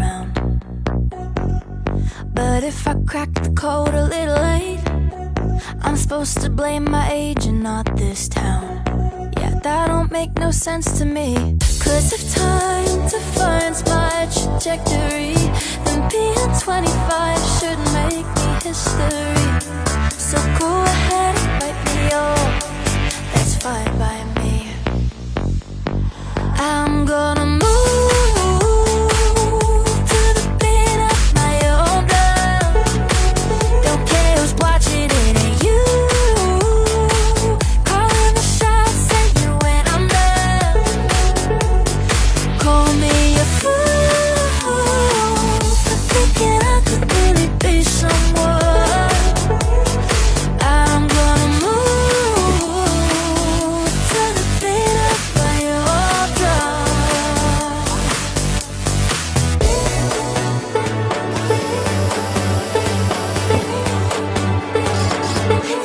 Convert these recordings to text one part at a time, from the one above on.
around. But if I crack the code a little late, I'm supposed to blame my age and not this town. Yeah, that don't make no sense to me. 'Cause if time defines my trajectory, then being 25 should make me history. So go ahead and write me off, that's fine by me. I'm gonna move to the beat of my own drum. Don't care who's watching, it ain't you. Calling the shots, saying when I'm done. Call me a fool for thinking I could really be someone. I'm gonna move to the beat of my own drum.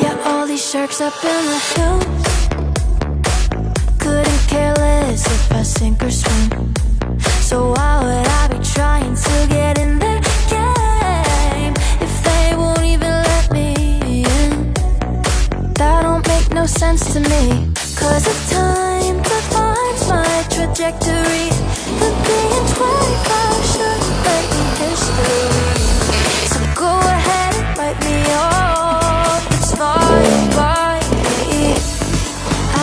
Yeah, all these sharks up in the hills couldn't care less if I sink or swim. So why would I be trying to get in their game if they won't even let me in? That don't make no sense to me. 'Cause if time defines my trajectory, then being 25 should make me history. So go ahead and write me off, it's fine by me.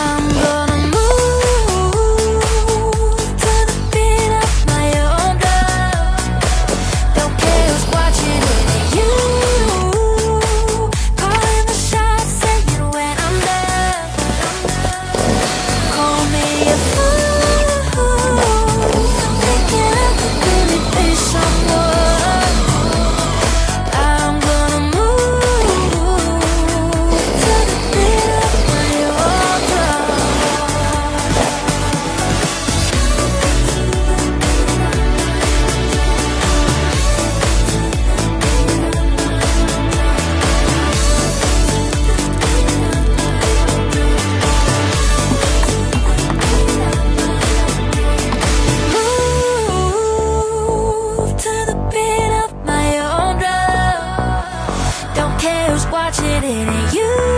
I'm gonna move to the beat of my own drum. Don't care who's watching, it ain't you. Calling the shots, saying when I'm done. Call me a fool, thinking I could really be someone. I'm gonna move to the beat of my own drum. Move to the beat of my own drum. Don't care who's watching, it ain't you.